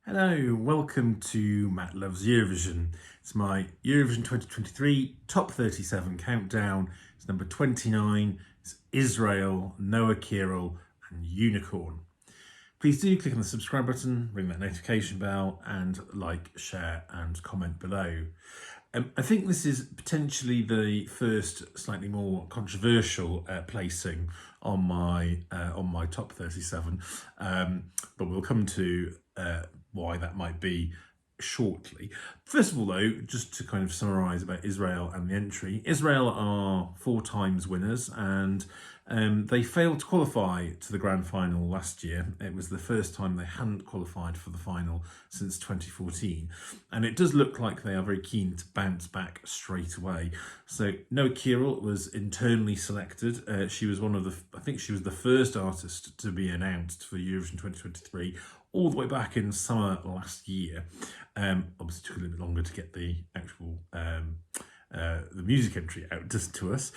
Hello, welcome to Matt Loves Eurovision. It's my Eurovision 2023 Top 37 countdown. It's number 29. It's Israel, Noa Kirel and Unicorn. Please do click on the subscribe button, ring that notification bell and like, share and comment below. I think this is potentially the first slightly more controversial placing on my top 37, but we'll come to why that might be shortly. First of all, though, just to kind of summarise about Israel and the entry. Israel are 4 times winners, and they failed to qualify to the grand final last year. It was the first time they hadn't qualified for the final since 2014, and it does look like they are very keen to bounce back straight away. So Noa Kirel was internally selected. She was I think she was the first artist to be announced for Eurovision 2023 all the way back in summer last year. Obviously took a little bit longer to get the actual the music entry out to us.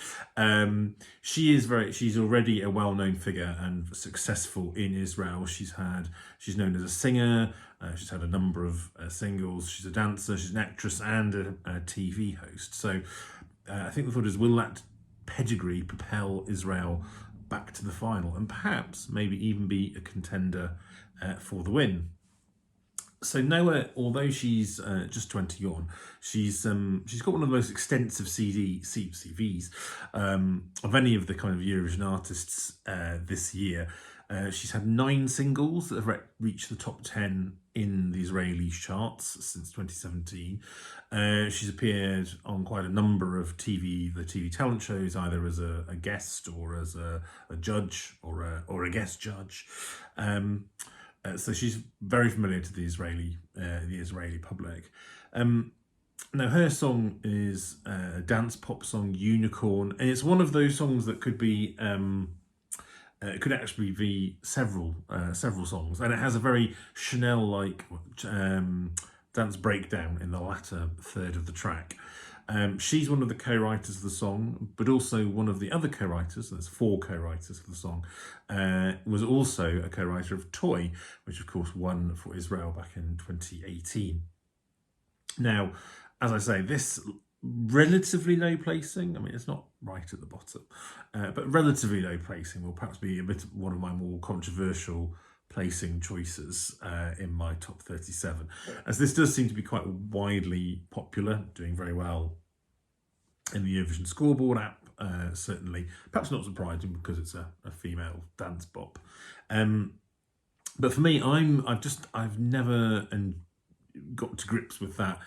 She's already a well-known figure and successful in Israel. She's known as a singer. She's had a number of singles. She's a dancer. She's an actress and a TV host. So I think the thought is, will that pedigree propel Israel back to the final and perhaps maybe even be a contender for the win? So Noa, although she's just 21, she's got one of the most extensive CVs of any of the kind of Eurovision artists this year. She's had 9 singles that have reached the top 10 in the Israeli charts since 2017. She's appeared on quite a number of the TV talent shows, either as a guest or as a judge or a guest judge. So she's very familiar to the Israeli public. Now her song is a dance pop song, Unicorn, and it's one of those songs that could be it could actually be several songs, and it has a very Chanel-like dance breakdown in the latter third of the track. She's one of the co-writers of the song, but also one of the other co-writers, there's 4 co-writers for the song, was also a co-writer of Toy, which of course won for Israel back in 2018. Now, as I say, this relatively low placing, I mean, it's not right at the bottom, but relatively low placing will perhaps be one of my more controversial placing choices in my top 37, as this does seem to be quite widely popular, doing very well in the Eurovision scoreboard app, certainly. Perhaps not surprising because it's a female dance pop. But for me, I've never got to grips with that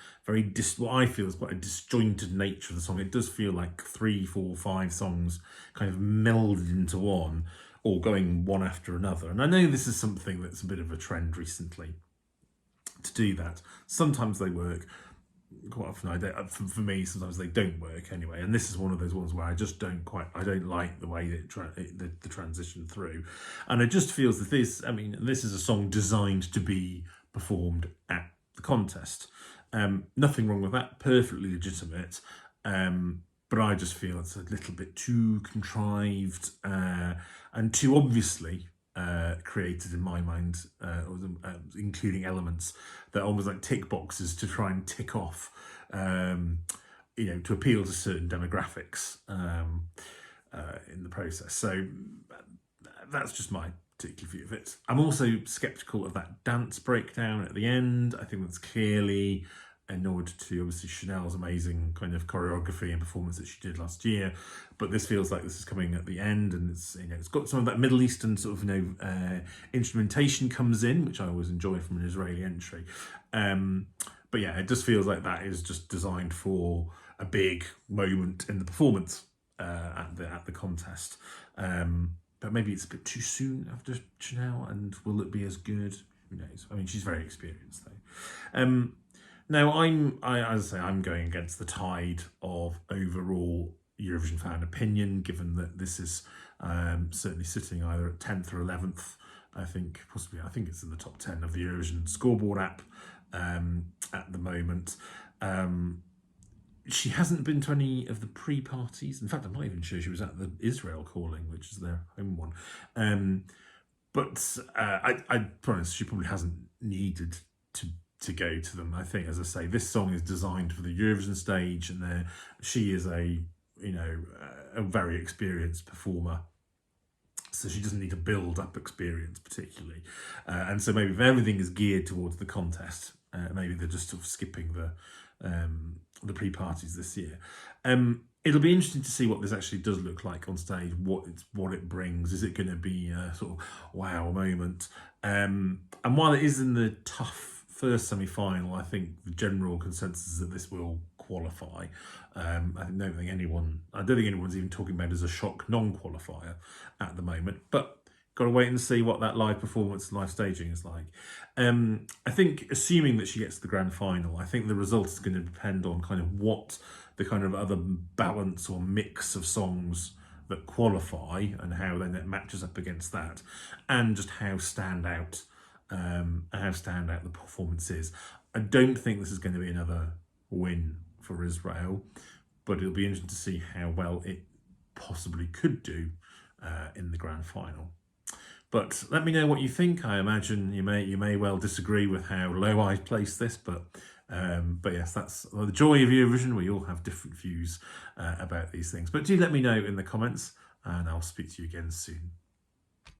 what I feel is quite a disjointed nature of the song. It does feel like 3, 4, 5 songs kind of melded into one, or going one after another. And I know this is something that's a bit of a trend recently to do that. Sometimes they work. Quite often, for me, sometimes they don't work anyway. And this is one of those ones where I don't like the way that the transition through. And it just feels that this is a song designed to be performed at the contest. Nothing wrong with that, perfectly legitimate. But I just feel it's a little bit too contrived and too obviously created in my mind, including elements that are almost like tick boxes to try and tick off, to appeal to certain demographics in the process. So that's just my particular view of it. I'm also sceptical of that dance breakdown at the end. I think that's clearly a nod to obviously Chanel's amazing kind of choreography and performance that she did last year, but this feels like this is coming at the end, and it's got some of that Middle Eastern sort of instrumentation comes in, which I always enjoy from an Israeli entry. But yeah, it just feels like that is just designed for a big moment in the performance at the contest. But maybe it's a bit too soon after Chanel, and will it be as good? Who knows? I mean, she's very experienced though. Now, as I say, I'm going against the tide of overall Eurovision fan opinion, given that this is certainly sitting either at 10th or 11th. I think it's in the top 10 of the Eurovision scoreboard app at the moment. She hasn't been to any of the pre-parties. In fact, I'm not even sure she was at the Israel calling, which is their home one. But I promise she probably hasn't needed to go to them. I think, as I say, this song is designed for the Eurovision stage, and she is a very experienced performer. So she doesn't need to build up experience particularly. And so maybe if everything is geared towards the contest, maybe they're just sort of skipping the pre-parties this year. It'll be interesting to see what this actually does look like on stage, what it brings. Is it going to be a sort of wow moment? And while it is in the tough first semi-final, I think the general consensus is that this will qualify. I don't think anyone's even talking about it as a shock non-qualifier at the moment, but got to wait and see what that live performance, live staging is like. I think, assuming that she gets to the grand final, I think the result is going to depend on kind of what the kind of other balance or mix of songs that qualify and how then it matches up against that, and just how standout the performance is. I don't think this is going to be another win for Israel, but it'll be interesting to see how well it possibly could do in the grand final. But let me know what you think. I imagine you may well disagree with how low I place this, but yes, that's the joy of Eurovision. We all have different views about these things. But do let me know in the comments, and I'll speak to you again soon.